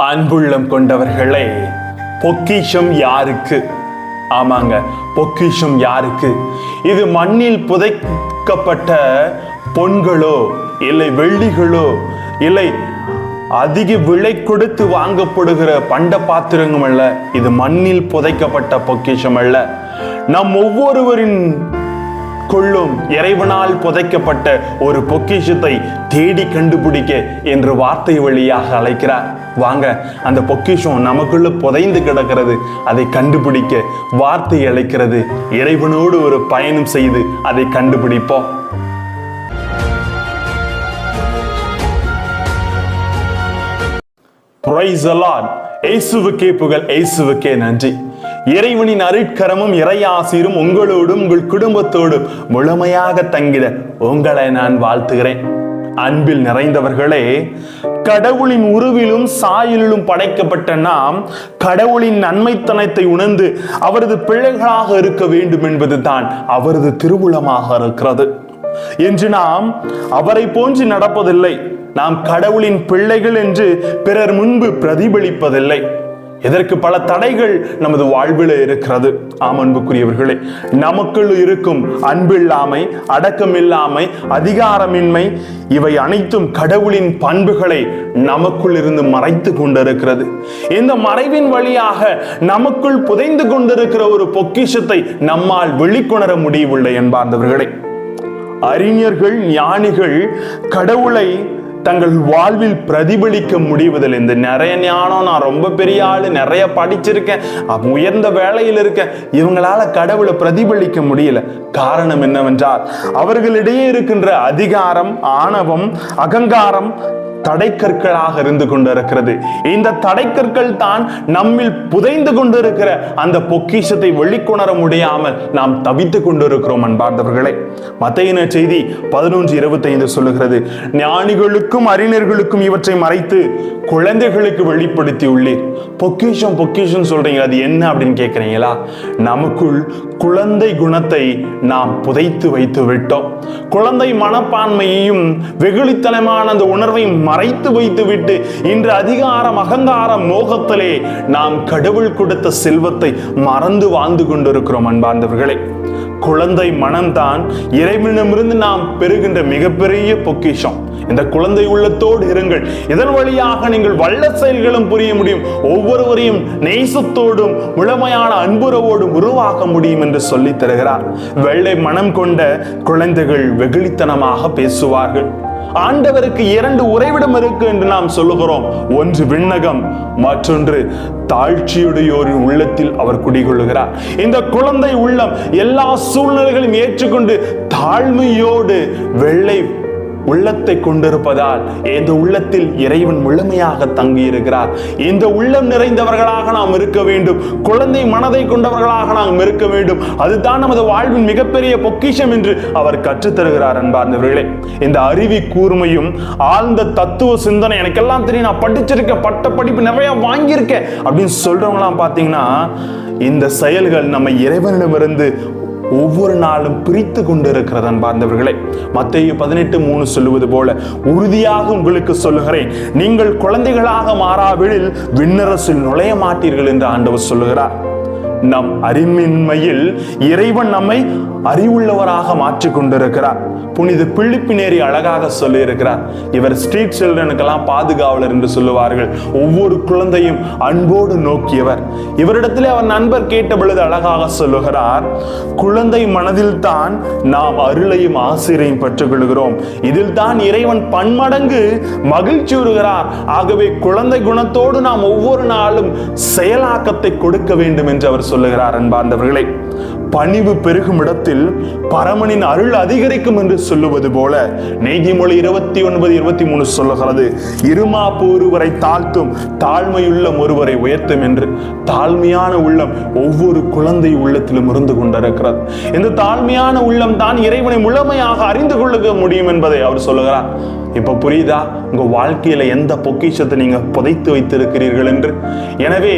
அன்புள்ளம் கொண்டவர்களே, பொக்கிஷம் யாருக்கு? ஆமாங்க, பொக்கிஷம் யாருக்கு? இது மண்ணில் புதைக்கப்பட்ட பொன்களோ இல்லை வெள்ளிகளோ இல்லை அதிக விலை கொடுத்து வாங்கப்படுகிற பண்ட பாத்திரங்களும் அல்ல. இது மண்ணில் புதைக்கப்பட்ட பொக்கிஷம் அல்ல. நம் ஒவ்வொருவரின் கொள்ளும் இறைவனால் புதைக்கப்பட்ட ஒரு பொக்கிஷத்தை தேடி கண்டுபிடிக்க என்று வார்த்தை வழியாக அழைக்கிறார். வாங்க, அந்த பொக்கிஷம் நமக்குள்ள புதைந்து கிடக்கிறது, அதை கண்டுபிடிக்க வார்த்தை அழைக்கிறது. இறைவனோடு ஒரு பயணம் செய்து அதை கண்டுபிடிப்போம். Praise the Lord. இயேசுவுக்கே புகழ், இயேசுவுக்கே நன்றி. இறைவனின் அருட்கரமும் இறையாசீரும் உங்களோடும் உங்கள் குடும்பத்தோடும் முழுமையாக தங்கிட உங்களை நான் வாழ்த்துகிறேன். அன்பில் நிறைந்தவர்களே, கடவுளின் உருவிலும் சாயலிலும் படைக்கப்பட்ட நாம் கடவுளின் நன்மைத்தனத்தை உணர்ந்து அவரது பிள்ளைகளாக இருக்க வேண்டும் என்பதுதான் அவரது திருவுளமாக இருக்கிறது. என்று நாம் அவரை போன்று நடப்பதில்லை. நாம் கடவுளின் பிள்ளைகள் என்று பிறர் முன்பு பிரதிபலிப்பதில்லை. இதற்கு பல தடைகள் நமது வாழ்வில் இருக்கிறது. அன்புக்குரியவர்களே, நமக்குள் இருக்கும் அன்பில்லாமை, அடக்கமில்லாமை, அதிகாரமின்மை, இவை அனைத்தும் கடவுளின் பண்புகளை நமக்குள் இருந்து மறைத்து கொண்டிருக்கிறது. இந்த மறைவின் வழியாக நமக்குள் புதைந்து கொண்டிருக்கிற ஒரு பொக்கிஷத்தை நம்மால் வெளிக்கொணர முடியவில்லை என்பார்ந்தவர்களே. அறிஞர்கள், ஞானிகள் கடவுளை தங்கள் வாழ்வில் பிரதிபலிக்க முடிவதில்லை. இந்த நிறைய ஞானம், நான் ரொம்ப பெரிய ஆளு, நிறைய படிச்சிருக்கேன், உயர்ந்த வேலையில் இருக்கேன், இவங்களால கடவுளை பிரதிபலிக்க முடியல. காரணம் என்னவென்றால் அவர்களிடையே இருக்கின்ற அதிகாரம், ஆணவம், அகங்காரம் தடைக்கற்களாக இருந்து கொண்டிருக்கிறது. இந்த தடைக்கற்கள் தான் நம்மில் புதைந்து கொண்டிருக்கிற அந்த பொக்கிஷத்தை வெளிக்கொணர முடியாமல் நாம் தவித்துக் கொண்டிருக்கிறோம் அன்பார்ந்தவர்களே. மத்தேயு நற்செய்தி 11:25 சொல்லுகிறது, ஞானிகளுக்கும் அறிஞர்களுக்கும் இவற்றை மறைத்து குழந்தைகளுக்கு வெளிப்படுத்தி உள்ளீர். பொக்கிஷம் பொக்கிஷம் சொல்றீங்க, அது என்ன அப்படின்னு கேட்கிறீங்களா? நமக்குள் குழந்தை குணத்தை நாம் புதைத்து வைத்து விட்டோம். குழந்தை மனப்பான்மையையும் வெகுளித்தனமான அந்த உணர்வையும் மறைத்து வைத்து விட்டு இன்று அதிகாரம், அகங்காரம், மோகத்திலே நாம் கடவுள் கொடுத்த செல்வத்தை மறந்து வாழ்ந்து கொண்டிருக்கிறோம் அன்பார்ந்தவர்களே. குழந்தை மனம்தான் இறைவனிடமிருந்து நாம் பெறுகின்ற மிகப்பெரிய பொக்கிஷம். இந்த குழந்தை உள்ளத்தோடு இருங்கள். இதன் வழியாக நீங்கள் வல்ல செயல்களும் புரிய முடியும். ஒவ்வொருவரையும் நேசத்தோடும் முழுமையான அன்புறவோடும் உருவாக்க முடியும் என்று சொல்லித் தருகிறார். வெள்ளை மனம் கொண்ட குழந்தைகள் வெகுளித்தனமாக பேசுவார்கள். ஆண்டவருக்கு 2 உறைவிடம் இருக்கு என்று நாம் சொல்லுகிறோம். ஒன்று விண்ணகம், மற்றொன்று தாழ்ச்சியுடையோரின் உள்ளத்தில் அவர் குடிகொள்ளுகிறார். இந்த குழந்தை உள்ளம் எல்லா சூழ்நிலைகளையும் ஏற்றுக்கொண்டு தாழ்மையோடு வெள்ளை உள்ளத்தை கொண்டிருப்பதால் இந்த உள்ளத்தில் இறைவன் முழுமையாக தங்கி இருக்கிறார். இந்த உள்ளம் நிறைந்தவர்களாக நாம் இருக்க வேண்டும். குழந்தை மனதை கொண்டவர்களாக நாம் இருக்க வேண்டும். அதுதான் நமது வாழ்வின் மிகப்பெரிய பொக்கிஷம் என்று அவர் கற்றுத்தருகிறார் அன்பார்ந்தவர்களே. இந்த அறிவி கூர்மையும் ஆழ்ந்த தத்துவ சிந்தனை, எனக்கெல்லாம் தெரியும், நான் படிச்சிருக்கேன், பட்ட படிப்பு நிறைய வாங்கியிருக்கேன் அப்படின்னு சொல்றவங்களாம் பார்த்தீங்கன்னா, இந்த செயல்கள் நம்ம இறைவனிடமிருந்து ஒவ்வொரு நாளும் பிரித்து கொண்டு இருக்கிறது அன்பார்ந்தவர்களே. மத்தேயு 18:3 சொல்லுவது போல, உறுதியாக உங்களுக்கு சொல்லுகிறேன், நீங்கள் குழந்தைகளாக மாறாவிடில் விண்ணரசில் நுழைய மாட்டீர்கள் என்று ஆண்டவர் சொல்லுகிறார். நம் அறிவின்மையில் இறைவன் நம்மை அறிவுள்ளவராக மாற்றிக் கொண்டிருக்கிறார். புனித பிலிப்பு நேரி அழகாக சொல்லி இருக்கிறார். இவர் ஸ்ட்ரீட் சில்ட்ரனுக்கெல்லாம் பாதுகாவலர் என்று சொல்லுவார்கள். ஒவ்வொரு குழந்தையும் அன்போடு நோக்கியவர். இவரிடத்திலே அவர் நண்பர் கேட்ட பொழுது அழகாக சொல்லுகிறார், குழந்தை மனதில் தான் நாம் அருளையும் ஆசிரியையும் பெற்றுக் கொள்கிறோம். இதில் தான் இறைவன் பன்மடங்கு மகிழ்ச்சி வருகிறார். ஆகவே குழந்தை குணத்தோடு நாம் ஒவ்வொரு நாளும் செயலாக்கத்தை கொடுக்க வேண்டும் என்று அவர் சொல்லுகிறார் அன்பார்ந்தவர்களே. பணிவு பெருகும் இடத்தில் பரமனின் அருள் அதிகரிக்கும் என்று சொல்லுவது போல நீதிமொழி 29:23 சொல்லுகிறது, இருமாப்பு ஒருவரை தாழ்த்தும், தாழ்மையுள்ளம் ஒருவரை உயர்த்தும் என்று. தாழ்மையான உள்ளம் ஒவ்வொரு குழந்தை உள்ளத்திலும் இருந்து கொண்டிருக்கிறது. இந்த தாழ்மையான உள்ளம் தான் இறைவனை முழுமையாக அறிந்து கொள்ள முடியும் என்பதை அவர் சொல்லுகிறார். இப்ப புரியுதா உங்க வாழ்க்கையில எந்த பொக்கிஷத்தை நீங்க புதைத்து வைத்திருக்கிறீர்கள் என்று? எனவே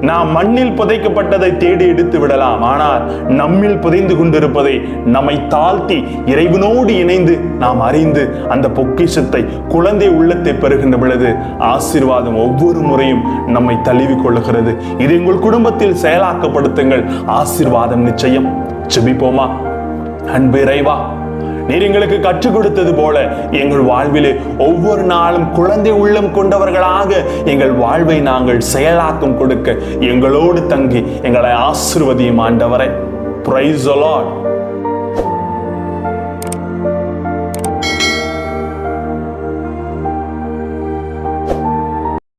நாம் மண்ணில் புதைக்கப்பட்டதை தேடி எடுத்து விடலாம். ஆனால் நம்மில் புதைந்து கொண்டிருப்பதை நம்மை தாழ்த்தி இறைவனோடு இணைந்து நாம் அறிந்து அந்த பொக்கிஷத்தை குழந்தை உள்ளத்தை பெறுகின்ற பொழுது ஆசீர்வாதம் ஒவ்வொரு முறையும் நம்மை தழுவி கொள்ளுகிறது. இது உங்கள் குடும்பத்தில் செயலாக்கப்படுத்துங்கள். ஆசீர்வாதம் நிச்சயம். ஜெபிப்போமா. அன்பு இறைவா, நீர் எங்களுக்கு கற்றுக் கொடுத்தது போல எங்கள் வாழ்விலே ஒவ்வொரு நாளும் குழந்தை உள்ளம் கொண்டவர்களாக எங்கள் வாழ்வை நாங்கள் செயலாக்கம் கொடுக்க எங்களோடு தங்கி எங்களை ஆசீர்வதியும் ஆண்டவரே. Praise the Lord.